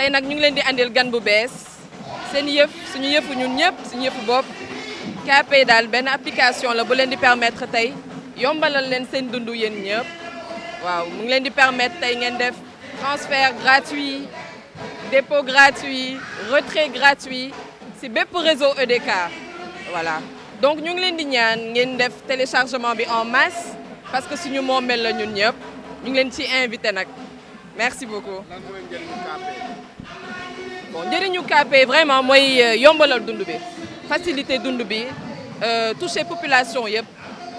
tey nag ñu ngi leen di andil gan bu bees seen yëf suñu yëfu ñun ñëpp suñu yëfu bopp KP daal benn application la bu leen di permettre tey yombalal leen seen dundu yéen ñëpp waaw mu ngi leen di permettre tey ngeen def transfert gratuit dépôt gratuit retrait gratuit si bépp réseau EDK voilà donc ñu ngi leen di ñaan ngeen def téléchargement bi en masse parce que suñu moomeel la ñun ñëpp ñu ngi leen ci invité nag merci beaucoup. lan mooy njëriñu KP. bon njëriñu KP vraiment mooy yombalal dund bi facilité dund bi toucher population yëpp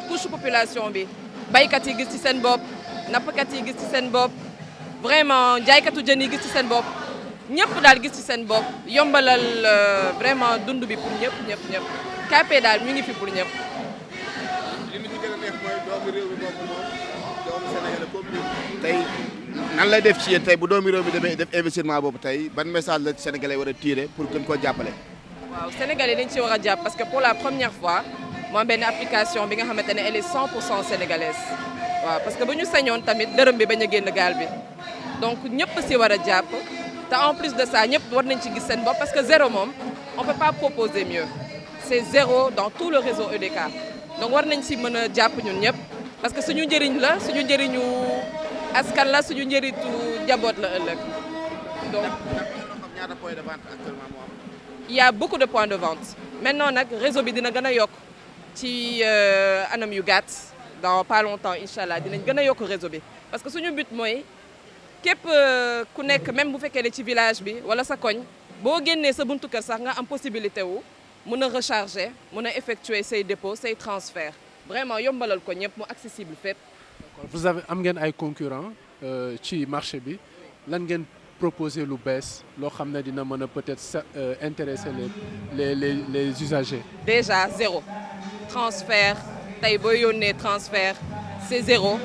touche population bi baykat yi gis ci seen bopp nappkat yi gis ci seen bopp vraiment jaaykatu jën yi gis ci seen bopp ñëpp daal gis ci seen bopp yombalal vraiment dund bi pour ñëpp KP daal ñu ngi fi pour ñëpp. li mu ci gën a neex mooy doomu réew mi moom doomu Sénégal comme ñun. tey nan lay def ci yéen tey bu doomu réew mi demee def investissement boobu tey ban message la Sénégalais war a tirer pour gën koo jàppale. waaw Sénégalais dañ ci war a jàpp parce que pour la première fois mu am benn application bi nga xamante ne elle est 100% sénégalaise waaw parce que bu ñu sañoon tamit dërëm bi bañ a génn gaal bi donc ñëpp si war a jàpp te en plus de ça ñëpp war nañ ci gis seen bopp parce que zéro moom on peut pas proposer mieux c'est zéro dans tout le réseau EDK donc war nañ si mën a jàpp ñun ñëpp parce que suñu njëriñ la suñu njëriñu askan la suñu njëriñu njaboot la ëllëg donc. ñaata point de vente actuellement moo am. Il y a beaucoup de points de vente maintenant nag réseau bi dina gën a yokk ci anam yu gàtt dans pas longtemps incha allah dinañ gën a yokk réseau bi parce que suñu but mooy képp ku nekk même bu fekkee ne ci village bi wala sa koñ boo génnee sa buntu kër sax nga am possibilité wu mën a recharger mën a effectuer say dépôts say transferts vraiment yombalal ko ñëpp mu accessible fépp. D'accord. Vous avez am ngeen ay concurrents ci marché bi lan ngeen proposer lu bees loo xam ne dina mën a peut-être intéresser les usagers. Déjà zéro transfert tey boo yónnee transfert c'est zéro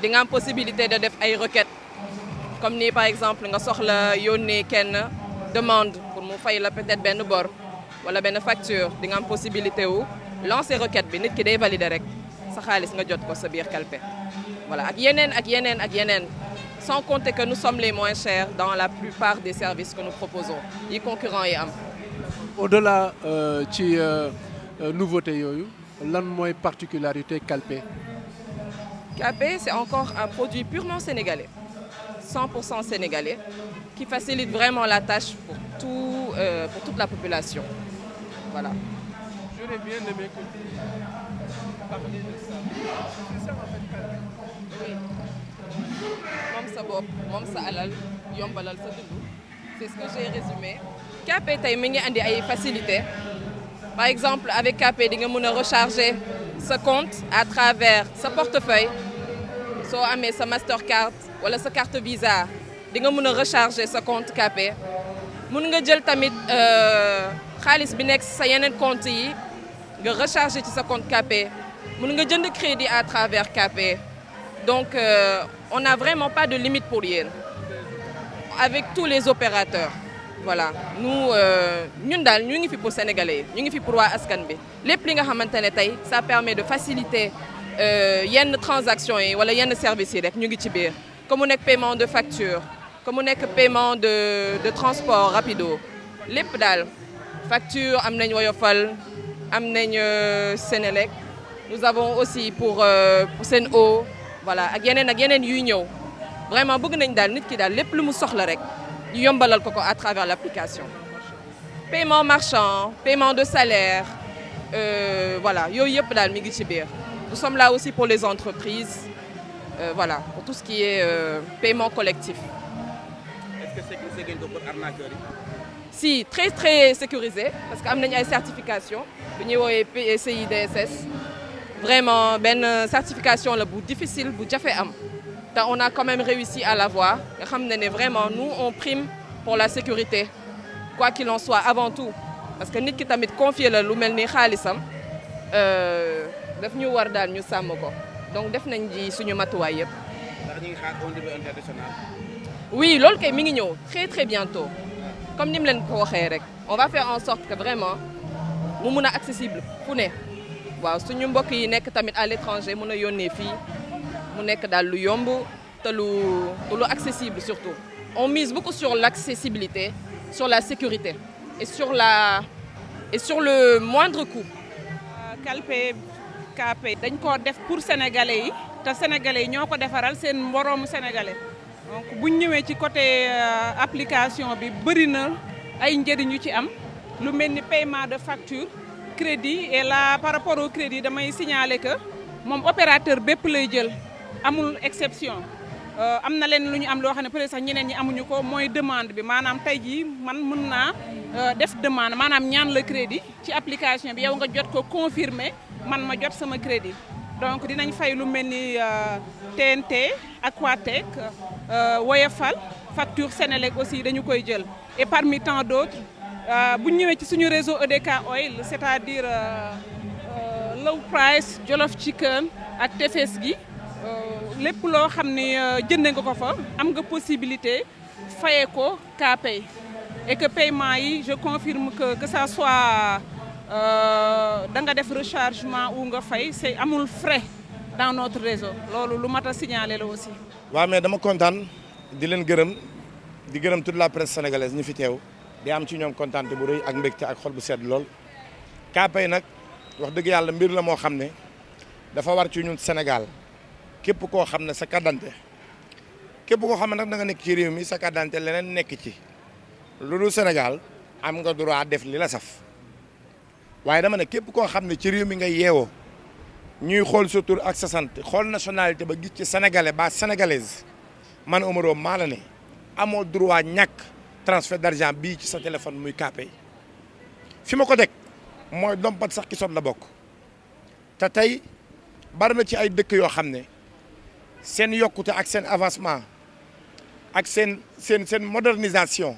di nga am possibilité de def ay requêtes comme ni par exemple nga soxla yónnee kenn demande pour mu fay la peut-être benn bor wala benn facture di nga am possibilité wu lancer requête bi nit ki day valider rek sa xaalis nga jot ko sa biir kalpe voilà ak yeneen sans compter que nous sommes les moins chers dans la plupart des services que nous proposons yi concurrents yi am. Au-delà ci nouveauté yooyu lan mooy particularité KP. KP c'est encore un produit purement sénégalais 100% sénégalais qui facilite vraiment la tâche pour toute la population voilà. J'aurais bien aimé que vous parliez de ça. C'est ça en fait KP. Oui. moom sa bopp moom sa alal yombalal sa dund c'est ce que j'ai résumé. KP tey mi ngi andi ay facilités par exemple avec KP di nga mën a recharger sa compte à travers sa portefeuille soo amee sa Mastercard wala sa carte Visa di nga mën a recharger sa compte KP mën nga jël tamit xaalis bi nekk sa yeneen compte yi nga recharger ci sa compte KP mën nga jënd crédit à travers KP. Donc, on n'a vraiment pas de limite pour yéen avec tous les opérateurs. Voilà, ñun daal ñu ngi fi pour sénégalais ñu ngi fi pour waa askan bi lépp li nga xamante ne tey ça permet de faciliter yenn transactions yi wala yenn services yi rek ñu ngi ci biir comme mu nekk paiement de facture comme mu nekk paiement de transport rapido lépp daal facture am nañ Woyofal am nañ Sénélec nous avons aussi pour Sen'Eau voilà ak yeneen yuy ñëw vraiment bëgg nañ daal nit ki daal lépp lu mu soxla rek ñu yombalal ko à travers l'application. Paiement marchand paiement de salaire voilà yooyu yëpp daal mi ngi ci biir. Nous sommes là aussi pour les entreprises voilà pour tout ce qui est paiement collectif. Est-ce que sécurisé ngeen ko pour arnaqueurs yi. Si très très sécurisé parce que am nañ ay certification bu ñuy woowee CIDSS. Vraiment benn certification la bu difficile bu jafe am te on a quand même réussi à l'avoir nga xam ne vraiment nous on prime pour la sécurité quoi qu'il en soit avant tout parce que nit ki tamit confier la lu mel ni xaalisam daf ñu war daal ñu sàmm ko donc def nañ ji suñu matuwaay yëpp. ndax ñu ngi xaar au niveau international. oui loolu kay mi ngi ñëw très très bientôt comme ni mu leen ko waxee rek on va faire en sorte que vraiment mu mun a accessible fu ne. waaw suñu mbokk yi nekk tamit à l'étranger mën a yónnee fii mu nekk daal lu yomb te lu accessible surtout on mise beaucoup sur l'accessibilité, sur la sécurité et sur le moindre coût. Calpe KP dañ ko def pour sénégalais yi te sénégalais yi ñoo ko defaral seen moroomu sénégalais donc buñ ñëwee ci côté application bi bëri na ay njëriñ yu ci am lu mel ni paiement de facture crédit et là par rapport au crédit damay signaler que moom opérateur bépp lay jël amul exception am na leen lu ñu am loo xam ne peut-être sax ñeneen ñi amuñu ko mooy demande bi maanaam tey jii man mën naa def demande maanaam ñaan la crédit ci application bi yow nga jot ko confirmer man ma jot sama crédit donc dinañ fay lu mel ni TNT Aquatec Woyofal facture Senelec aussi dañu koy jël et parmi tant d'autres bu ñu ñëwee ci suñu réseau EDK Oil c'est-à-dire Low Price Jollof Chicken ak tefes gi lépp loo xam ni jënde nga ko fa am nga possibilité fayee ko KPay et que paiement yi je confirme que ça soit da nga def rechargement ou nga fay c'est amul frais dans notre réseau loolu lu mat a signaler la aussi. waaw mais dama kontaan di leen gërëm di gërëm toute la presse sénégalaise ñi fi teew di am ci ñoom kontaante bu rëy ak mbégte ak xol bu sedd lool. KPay nag wax dëgg yàlla mbir la moo xam ne dafa war ci ñun Sénégal képp koo xam ne sa carte d'identité képp koo xam ne nag da nga nekk ci réew mi sa carte d'identité leneen nekk ci lu dul Sénégal am nga droit def li la saf waaye dama ne képp koo xam ne ci réew mi nga yeewoo ñuy xool sa tur ak sa sant xool nationalité ba gis ci sénégalais ba sénégalaise man Omaro maa la ne amoo droit ñàkk transfert d'argent bii ci sa téléphone muy KPay fi ma ko teg mooy dompat sax ki sot la bokk te tey bari na ci ay dëkk yoo xam ne seen yokkute ak seen avancement ak seen modernisation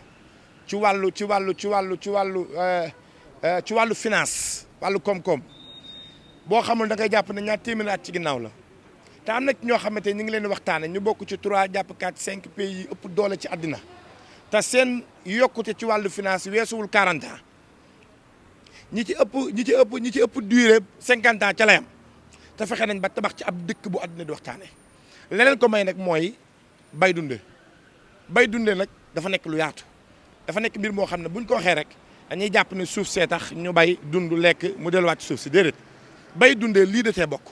ci wàllu finance wàllu koom-koom boo xamul da ngay jàpp ne ñaar téeméeri at ci ginnaaw la te am na ci ñoo xamante ñu ngi leen di waxtaane ñu bokk ci 3 jàpp 4 5 pays yi ëpp doole ci àddina te seen yokkute ci wàllu finance weesuwul 40 ans ñi ci ëpp durée 50 ans ca la yam te fexe nañ ba tabax ci ab dëkk bu àddina di waxtaane leneen ko may nag mooy bay dunde nag dafa nekk lu yaatu dafa nekk mbir moo xam ne buñ ko waxee rek dañuy jàpp ne suuf see tax ñu bay dund lekk mu delluwaat ci suuf si déedéet bay dundee lii da cee bokk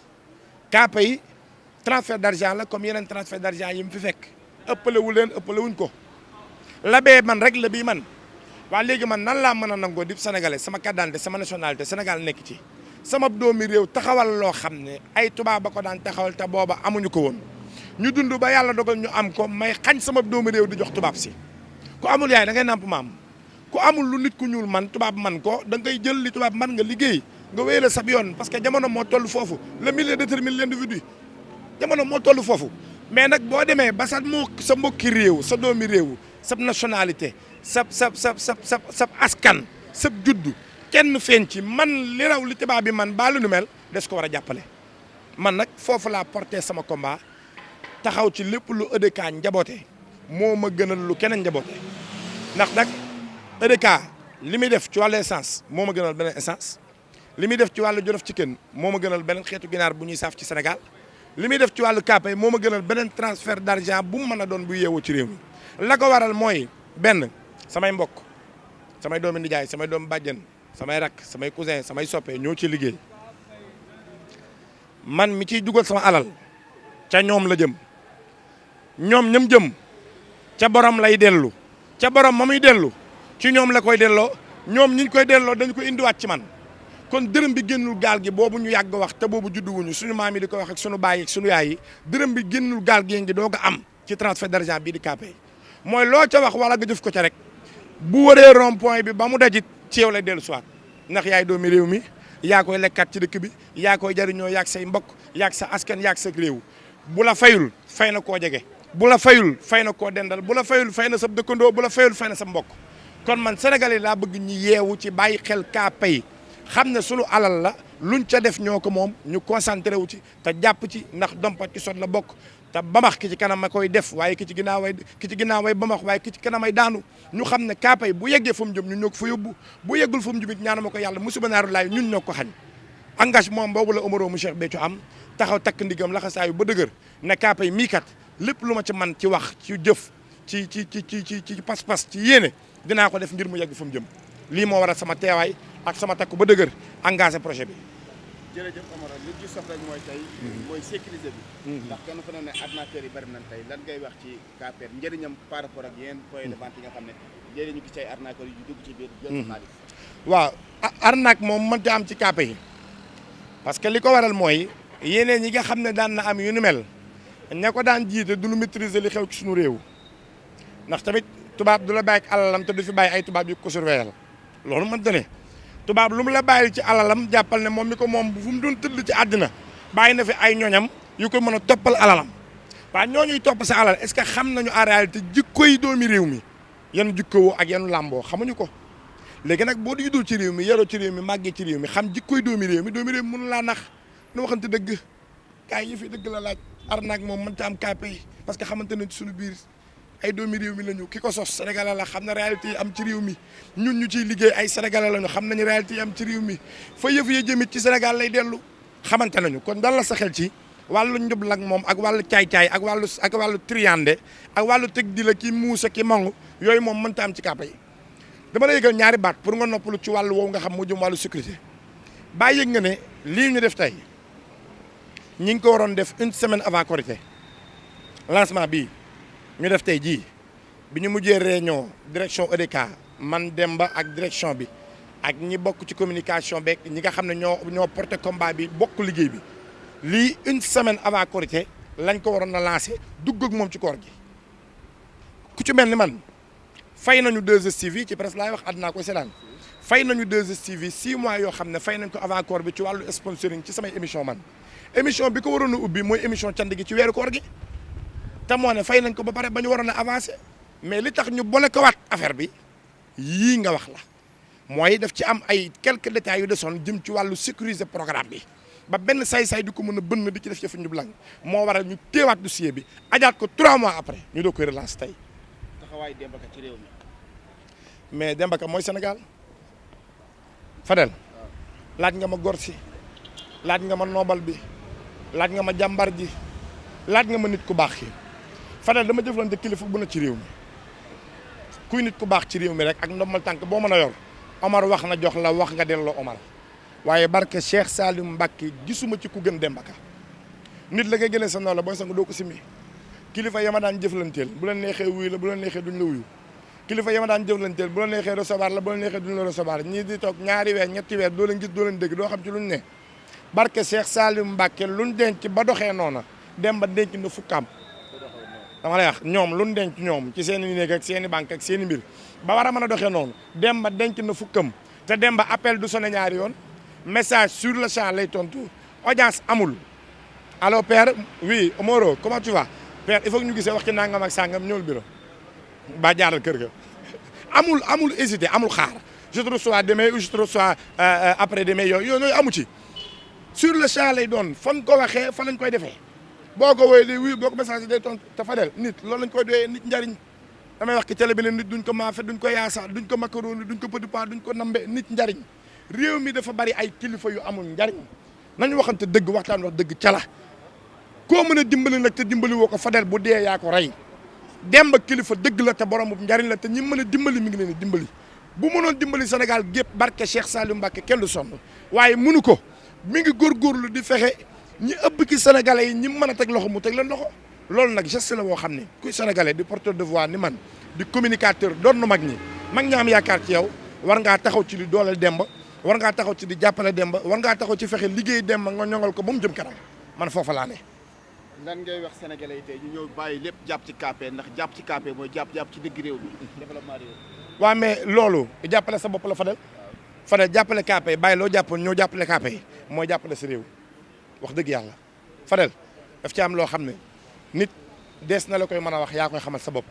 KPay transfert d'argent la comme yeneen transfert d'argent yi mu fi fekk ëppalewuñ ko la bee man rek la bii man waa léegi man nan laa mën a nangoo di sénégalais sama carte d'identité sama nationalité Sénégal nekk ci sama doomi réew taxawal loo xam ne ay tubaab ba ko daan taxawal te booba amuñu ko woon ñu dund ba yàlla dogal ñu am ko may xañ sama doomi réew di jox tubaab si ku amul yaay da ngay namp maam ku amul lu nit ku ñuul man tubaab man ko da ngay jël li tubaab man nga liggéey nga wéyale sab yoon parce que jamono moo toll foofu le milieu détermine l'individu jamono moo toll foofu mais nag boo demee ba sa mbokki réew sa doomi réew sab nationalité sab askan sab juddu kenn feeñ ci man li raw li tubaab bi man baa lu nu mel des ko war a jàppale man nag foofu laa porté sama combat taxaw ci lépp lu EDK njaboote moo ma gënal lu keneen njaboote ndax nag EDK li muy def ci wàllu essence moo ma gënal beneen essence li muy def ci wàllu Jollof Chicken moo ma gënal beneen xeetu ginaar bu ñuy saaf ci Sénégal li muy def ci wàllu KPay moo ma gënal beneen transfert d'argent bu mu mën a doon bu yeewoo ci réew mi la ko waral mooy benn samay mbokk samay doomi nijaay samay doomi bàjjen samay rak samay cousin samay soppe ñoo ci liggéey man mi ciy dugal sama alal ca ñoom la jëm ñoom ñam jëm ca borom lay dellu ca borom ma muy dellu ci ñoom la koy delloo ñoom ñiñ koy delloo dañu ko indiwaat ci man kon dërëm bi génnul gaal gi boobu ñu yàgg wax te boobu judduwuñu suñu maam yi di ko wax ak suñu baay ak suñu yaay yi dërëm bi génnul gaal gi ngi doog a am ci transfert d'argent bii di KPay mooy loo ca wax wala nga jëf ko ca rek bu wëree rond point bi ba mu dajit ci yow lay dellu soit ndax yaay doomi réew mi yaa koy lekkat ci dëkk bi yaa koy jariñoo yaag say mbokk yaag sa askan yaag sa réew bu la fayul fay na koo jege bu la fayul fay na koo dendal bu la fayul fay na sa dëkkandoo bu la fayul fay na sa mbokk kon man sénégalais laa bëgg ñi yeewu ci bàyyi xel KPay xam ne sunu alal la luñ ca def ñoo ko moom ñu concentré wu ci te jàpp ci ndax dompat ci sot la bokk te bamax ki ci kanam ma koy def waaye ki ci ginnaaw way bamax waaye ki ci kanam ay daanu ñu xam ne KPay bu yeggee fu mu jëm ñun ñoo ko fa yóbbu bu yeggul fu mu jëm it ñaanama ko yàlla musiba naaru laay ñun ñoo ko xañ engagement boobu la Omaro mu Cheikh Béthio am taxaw takk ndigam laxasaayu ba dëgër ne KPay mii kat lépp lu ma ci man ci wax ci jëf ci pas-pas ci yéene dinaa ko def ngir mu yegg fa mu jëm lii moo waral sama teewaay ak sama takku ba dëgër engagé projet bi. jërëjëf Omaro li ci soxla mooy tey mooy sécuriser bi. ndax kenn ku ne arnaqueurs yi bari nañ tey lan ngay wax ci KPR njëriñam par rapport ak yeneen point de vente yi nga xam ne njëriñu gis ay arnaqueurs yu dugg ci biir jël xaalis. waaw arnaque moom mënta am ci KP yi parce que li ko waral mooy yeneen ñi nga xam ne daan na am yu ni mel ña ko daan jiite du lu maîtriser li xew ci suñu réew ndax tamit tubaab du la bàyyi ak alalam te du fi bàyyi ay tubaab yu ko surveiller loolu mënta ne tubaab lu mu la bàyyi ci alalam jàppal ne moom mi ko moom fu mu doon tëdd ci àddina bàyyi na fi ay ñoñam yu ko mën a toppal alalam waaye ñooñuy topp sa alal est-ce que xam nañu en réalité jikkoy doomi réew mi yan jikkowoo ak yan làmboo xamuñu ko léegi nag boo juddoo ci réew mi yaroo ci réew mi màggee ci réew mi xam jikkoy doomi réew mi mënu laa nax nu waxante dëgg kaay yi fi dëgg la laaj arnaque moom mënta am KP yi parce que xamante nañ ci suñu biir ay doomi réew mi lañu ki ko sos sénégalais la xam na réalité yi am ci réew mi ñun ñu ciy liggéey ay sénégalais lañu xam nañu réalité yi am ci réew mi fa yëf ya jëmit ci Sénégal lay dellu xamante nañu kon dal la sa xel ci wàllu njub lak moom ak wàllu caay-caay ak wàllu triande ak wàllu teg di la ki muusa ki mangu yooyu moom mënta am ci KP yi dama la yëgal ñaari baat pour nga noppalu ci wàllu woowu nga xam mu jëm wàllu sécurité bàyyi yëg nga ne lii ñu def tey ñi ngi ko waroon def une semaine avant Korité lancement bii ñu def tey jii bi ñu mujjee réunion direction EDK man Demba ak direction bi ak ñi bokk ci communication beeg ñi nga xam ne ñoo porté combat bi bokk liggéey bi lii une semaine avant Korité lañ ko waroon a lancé dugg ak moom ci koor gi ku ci mel ni man fay nañu 2STV ci presse laay wax àddinaa koy seetaan fay nañu 2STV 6 mois yoo xam ne fay nañ ko avant koor bi ci wàllu sponsoring ci samay émission man émission bi ko waroon a ubbi mooy émission cant gi ci weeru koor gi te moo ne fay nañ ko ba pare ba ñu waroon a avancé mais li tax ñu boole ko waat affaire bi yii nga wax la mooy daf ci am ay quelques détails yu desoon jëm ci wàllu sécuriser programme bi ba benn say-say di ko mën a bënn di ci def ci fi ñu blanc moo waral ñu téewaat dossier bi ajaat ko 3 mois après ñu doo koy relance tey. taxawaay Demba Ka ci réew mi. mais Demba Ka mooy Sénégal Fadel laaj nga ma gor si laaj nga ma noobal bi laaj nga ma jàmbar ji laaj nga ma nit ku baax ki Fadel dama jëflante kilifa bu na ci réew mi kuy nit ku baax ci réew mi rek ak ndombal tànk boo mën a yor Omar wax na jox la wax nga delloo Omar waaye barke Cheikh Salim Mbacké gisuma ci ku gën Demba Ka nit la nga gënee sa noonu la booy sang doo ko simmi kilifa yama daan jëflanteel bu la neexee wuyu la bu la neexee duñ la wuyu kilifa yama daan jëflanteel bu la neexee recevoir la bu la neexee duñ la recevoir ñii di toog ñaari weer ñetti weer doo leen gis doo leen dégg doo xam ci luñ ne barke Cheikh Salim Mbacké luñ denc ba doxee noona Demba denc na fukkaam dama lay wax ñoom luñ denc ñoom ci seen i néeg ak seen i banque ak seen i mbir ba war a mën a doxee noonu Demba denc na fukkam te Demba appel du sonné ñaari yoon message sur le champ lay tontu audience amul allo père oui Omaro comment tu vas père il faut que ñu gisee wax ci nangam ak sangam ñëwul bureau ba jaaral kër ga amul hésité amul xaar je te reçois demain ou je te reçois après demain yooyu amu ci sur le champ lay doon fan ko waxee fan lañ koy defee boo ko woowee oui boo ko message day tontu te Fadel nit loolu lañ koy doyee nit njariñ damay wax ci télé bi ne nit duñ ko maafe duñ ko yaasa duñ ko macaroni duñ ko petit pain duñ ko nambe nit njariñ réew mi dafa bari ay kilifa yu amul njariñ nañu waxante dëgg waxtaan wax dëgg cala koo mën a dimbali nag te dimbali woo ko Fadel bu dee yaa ko rey Demba kilifa dëgg la te borom bu njariñ la te ñi mën a dimbali mi ngi leen di dimbali bu mënoon dimbali Sénégal gépp barke Cheikh Salim Mbacké kenn du sonn waaye mënu ko mi ngi góorgóorlu di fexe ñi ëpp ki sénégalais yi ñi mën a teg loxo mu teg leen loxo loolu nag geste la boo xam ne kuy sénégalais di porteur de voix ni man di communicateur doon na mag ñi am yaakaar ci yow war ngaa taxaw ci li dooleel Demba war ngaa taxaw ci di jàppale Demba war ngaa taxaw ci fexe liggéey Demba nga ñoŋal ko ba mu jëm kanam man foofa laa ne. lan ngay wax sénégalais yi tey ñu ñëw bàyyi lépp jàpp ci KP ndax jàpp ci KP mooy jàpp ci dëgg réew mi développement réew mi. waaw mais loolu jàppale sa bopp la Fadel jàppale KP bàyyi loo jàppoon ñëw jàppale KP mooy jàppale sa réew wax dëgg yàlla Fadel daf ci am loo xam ne nit dees na la koy mën a wax yaa koy xamal sa bopp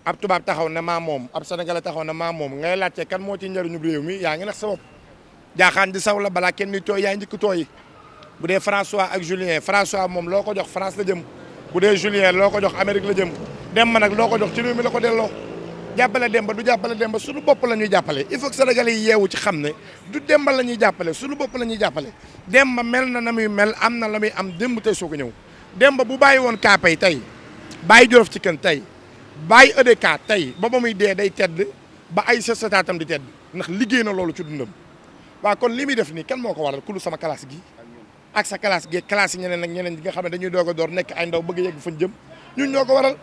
ab tubaab taxaw ne maa moom ab sénégalais taxaw ne maa moom ngay laajte kan moo ci njëriñu réew mi yaa ngi nax sa bopp jaaxaan di saw la balaa kenn ni tooy yaa njëkk tooyi bu dee François ak Julien François moom loo ko jox France la jëm bu dee Julien loo ko jox Amérique la jëm Demba nag loo ko jox ci réew mi la ko delloo jàppale Demba du jàppale Demba suñu bopp la ñuy jàppale il faut que sénégalais yi yeewu ci xam ne du Demba la ñuy jàppale suñu bopp la ñuy jàppale Demba mel na muy mel am na la muy am démb tey soo ko ñëw Demba bu bàyyi woon KP tey bàyyi Jolof ci kan tey bàyyi EDK tey ba muy dee day tedd ba ay sësataatam di tedd ndax liggéey na loolu ci dundam waaw kon li muy def nii kan moo ko waral ku lu sama classe gi ak sa classe gi classe yi ñeneen ak ñeneen ñi nga xam ne dañuy doog a door nekk ay ndaw bëgg yegg fañ jëm ñun ñoo ko waral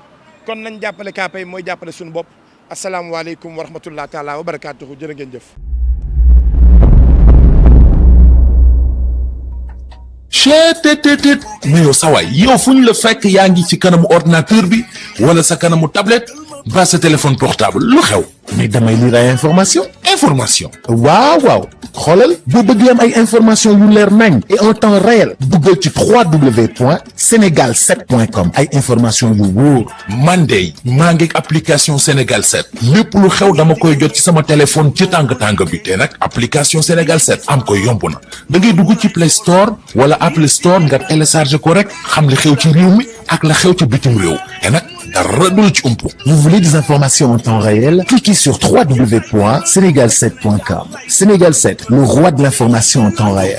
kon nañ jàppale KPay mooy jàppale suñu bopp asalaamualeykum wa rahmatullah taala wa barakaatuhu jërë ngeen jëf. cheetetetet mais yow sawaay yow fu ñu la fekk yaa ngi ci kanamu ordinateur bi wala sa kanamu tablette ba sa téléphone portable lu xew mais damay lire ay information waaw xoolal boo bëgg am ay information yu leer nañ et en temps réel duggal ci www.senegal7.com ay information yu wóor man de maa ngi application Sénégal 7 lépp lu xew dama koy jot ci sama téléphone ci tàng bi te nag application Sénégal 7 am ko yomb na da ngay dugg ci Play Store wala Apple Store nga télécharge ko rek xam li xew ci réew mi ak la xew ci bitim réew te nag dara du la ci umpu. Vous voulez des informations en temps réel? Cliquez sur www.senegal7.com. Sénégal 7, le roi de l'information en temps réel.